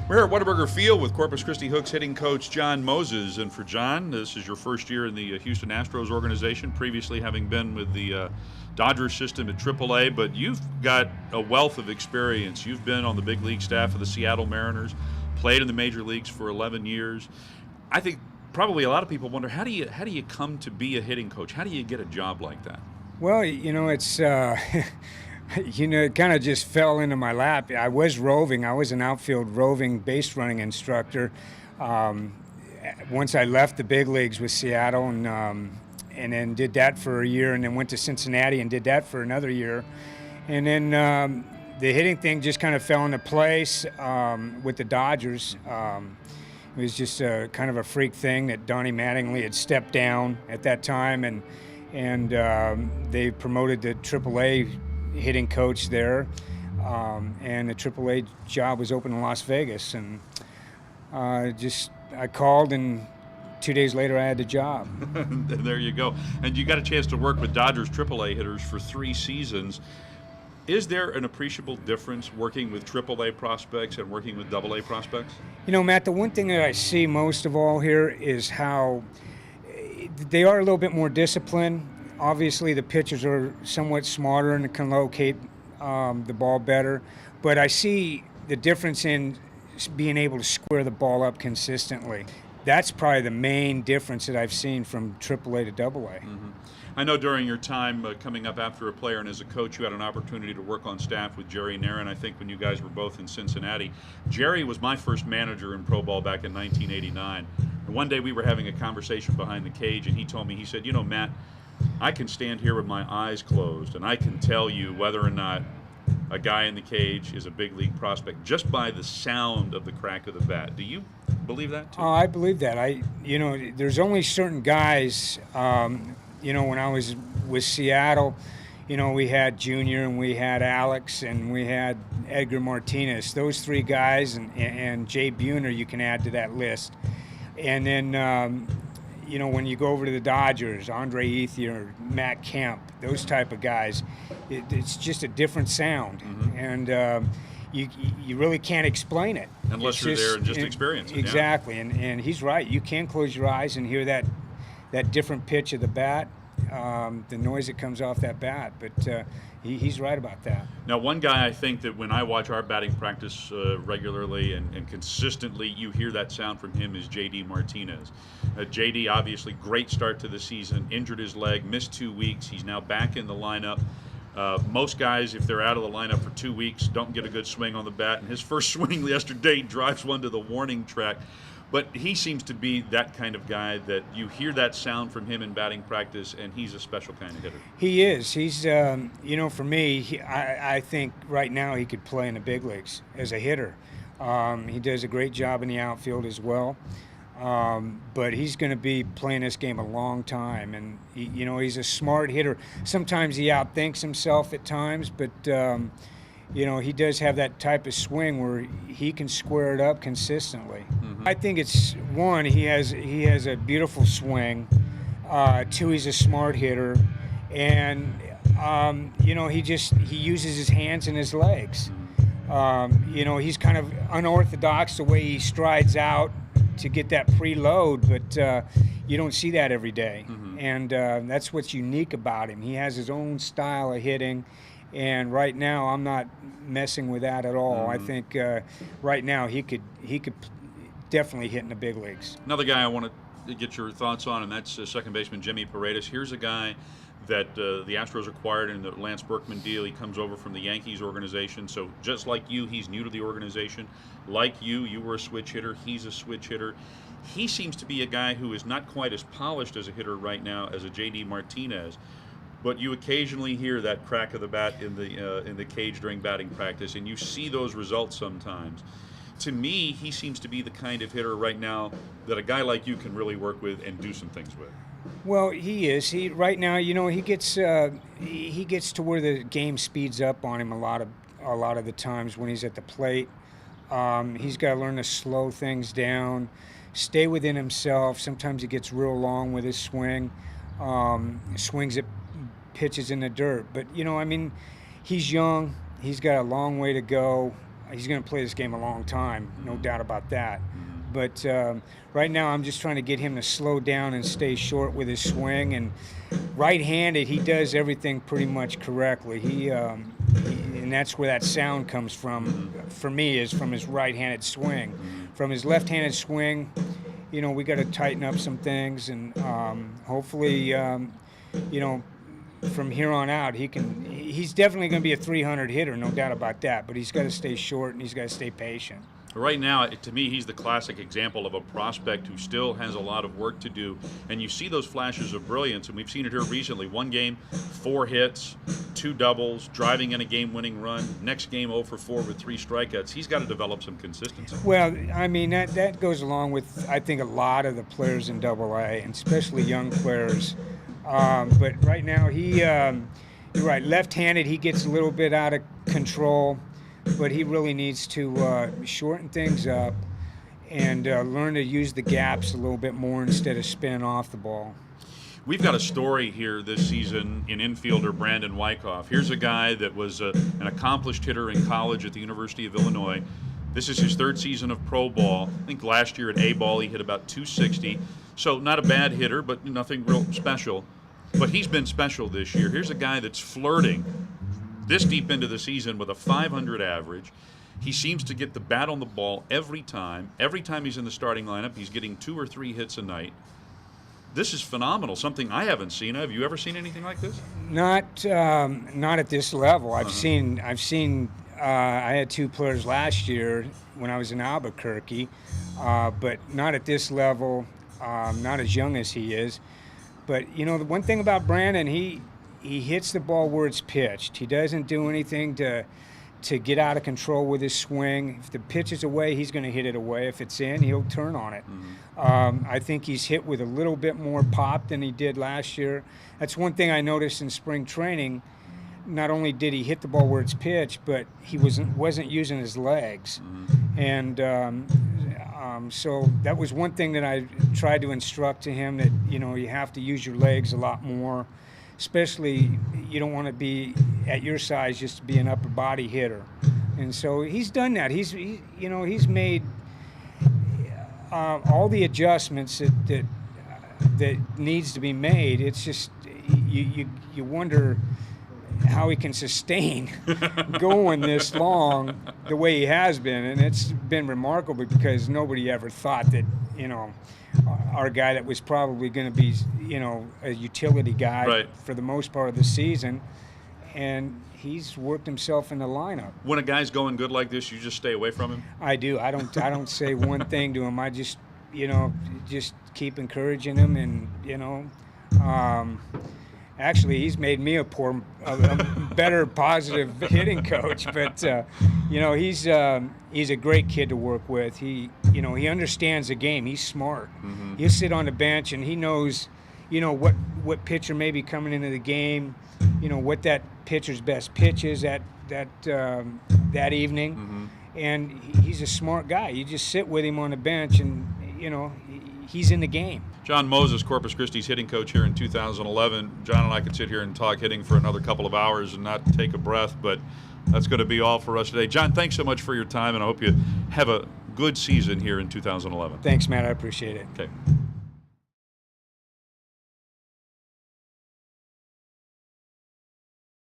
We're at Whataburger Field with Corpus Christi Hooks hitting coach John Moses. And for John, this is your first year in the Houston Astros organization, previously having been with the Dodgers system at AAA. But you've got a wealth of experience. You've been on the big league staff of the Seattle Mariners, played in the major leagues for 11 years. I think probably a lot of people wonder, how do you come to be a hitting coach? How do you get a job like that? Well, it's it kind of just fell into my lap. I was roving. I was an outfield roving base running instructor. Once I left the big leagues with Seattle, and then did that for a year, and then went to Cincinnati and did that for another year, and then the hitting thing just kind of fell into place with the Dodgers. It was just kind of a freak thing that Donnie Mattingly had stepped down at that time, and they promoted the TripleA hitting coach there, and the AAA job was open in Las Vegas, and I called, and 2 days later I had the job. There you go. And you got a chance to work with Dodgers AAA hitters for 3 seasons. Is there an appreciable difference working with AAA prospects and working with AA prospects? Matt, the one thing that I see most of all here is how they are a little bit more disciplined. Obviously, the pitchers are somewhat smarter and can locate the ball better. But I see the difference in being able to square the ball up consistently. That's probably the main difference that I've seen from AAA to AA. Mm-hmm. I know during your time coming up after a player and as a coach, you had an opportunity to work on staff with Jerry Narron, I think, when you guys were both in Cincinnati. Jerry was my first manager in pro ball back in 1989. And one day we were having a conversation behind the cage, and he told me, he said, Matt, I can stand here with my eyes closed, and I can tell you whether or not a guy in the cage is a big league prospect just by the sound of the crack of the bat. Do you believe that too? Oh, I believe that. There's only certain guys. When I was with Seattle, we had Junior and we had Alex and we had Edgar Martinez. Those 3 guys and Jay Buhner you can add to that list. And then when you go over to the Dodgers, Andre Ethier, Matt Kemp, those type of guys, it's just a different sound. Mm-hmm. And you really can't explain it. Unless you're there and just experience it. Exactly. Yeah. And he's right. You can close your eyes and hear that different pitch of the bat, the noise that comes off that bat. But he's right about that. Now, one guy I think that when I watch our batting practice regularly and consistently, you hear that sound from him is J.D. Martinez. J.D. obviously great start to the season, injured his leg, missed 2 weeks. He's now back in the lineup. Most guys, if they're out of the lineup for 2 weeks, don't get a good swing on the bat. And his first swing yesterday drives one to the warning track. But he seems to be that kind of guy that you hear that sound from him in batting practice, and he's a special kind of hitter. He is. He's, for me, I think right now he could play in the big leagues as a hitter. He does a great job in the outfield as well. But he's going to be playing this game a long time, and he's a smart hitter. Sometimes he outthinks himself at times, but he does have that type of swing where he can square it up consistently. Mm-hmm. I think it's one, he has a beautiful swing. 2, he's a smart hitter, and he uses his hands and his legs. He's kind of unorthodox the way he strides out to get that preload, but you don't see that every day. Mm-hmm. And that's what's unique about him. He has his own style of hitting, and right now I'm not messing with that at all. Mm-hmm. I think right now he could definitely hit in the big leagues. Another guy I want to get your thoughts on, and that's second baseman Jimmy Paredes. Here's a guy that the Astros acquired in the Lance Berkman deal. He comes over from the Yankees organization. So just like you, he's new to the organization. Like you were a switch hitter. He's a switch hitter. He seems to be a guy who is not quite as polished as a hitter right now as a J.D. Martinez. But you occasionally hear that crack of the bat in the cage during batting practice, and you see those results sometimes. To me, he seems to be the kind of hitter right now that a guy like you can really work with and do some things with. Well, he is. He right now, he gets to where the game speeds up on him a lot of the times when he's at the plate. He's got to learn to slow things down, stay within himself. Sometimes he gets real long with his swing, swings at pitches in the dirt. But he's young. He's got a long way to go. He's going to play this game a long time, no doubt about that. Mm-hmm. But right now, I'm just trying to get him to slow down and stay short with his swing. And right-handed, he does everything pretty much correctly. And that's where that sound comes from. For me, is from his right-handed swing. From his left-handed swing, you know, we got to tighten up some things, and hopefully, you know, from here on out, he's definitely going to be a 300 hitter, no doubt about that. But he's got to stay short, and he's got to stay patient. Right now, to me, he's the classic example of a prospect who still has a lot of work to do. And you see those flashes of brilliance, and we've seen it here recently. One game, 4 hits, 2 doubles, driving in a game-winning run. Next game, 0 for 4 with 3 strikeouts. He's got to develop some consistency. Well, I mean, that goes along with, I think, a lot of the players in DoubleA, and especially young players. But right now, you're right, left-handed, he gets a little bit out of control. But he really needs to shorten things up and learn to use the gaps a little bit more instead of spinning off the ball. We've got a story here this season in infielder Brandon Wyckoff. Here's a guy that was an accomplished hitter in college at the University of Illinois. This is his 3rd season of pro ball. I think last year at A-ball he hit about 260. So not a bad hitter, but nothing real special. But he's been special this year. Here's a guy that's flirting this deep into the season with a 500 average. He seems to get the bat on the ball every time. Every time he's in the starting lineup, he's getting 2 or 3 hits a night. This is phenomenal, something I haven't seen. Have you ever seen anything like this? Not at this level. I've seen. I had 2 players last year when I was in Albuquerque, but not at this level. Not as young as he is. But you know, the one thing about Brandon, he hits the ball where it's pitched. He doesn't do anything to get out of control with his swing. If the pitch is away, he's going to hit it away. If it's in, he'll turn on it. I think he's hit with a little bit more pop than he did last year. That's one thing I noticed in spring training. Not only did he hit the ball where it's pitched, but he wasn't using his legs. And so that was one thing that I tried to instruct to him, that, you know, you have to use your legs a lot more. Especially, you don't want to be at your size just to be an upper body hitter, and so he's done that. He's made all the adjustments that needs to be made. It's just you wonder how he can sustain going this long the way he has been, and it's been remarkable because nobody ever thought that, you know, our guy that was probably going to be, you know, a utility guy for the most part of the season, and he's worked himself in the lineup. When a guy's going good like this, you just stay away from him? I do. I don't say one thing to him. I just, you know, just keep encouraging him, and, you know, actually, he's made me a better, positive hitting coach. But you know, he's a great kid to work with. He understands the game. He's smart. He'll sit on the bench and he knows, you know, what pitcher may be coming into the game. You know what that pitcher's best pitch is that evening. And he's a smart guy. You just sit with him on the bench, and you know, he's in the game. John Moses, Corpus Christi's hitting coach here in 2011. John and I could sit here and talk hitting for another couple of hours and not take a breath, but that's going to be all for us today. John, thanks so much for your time, and I hope you have a good season here in 2011. Thanks, Matt. I appreciate it. Okay.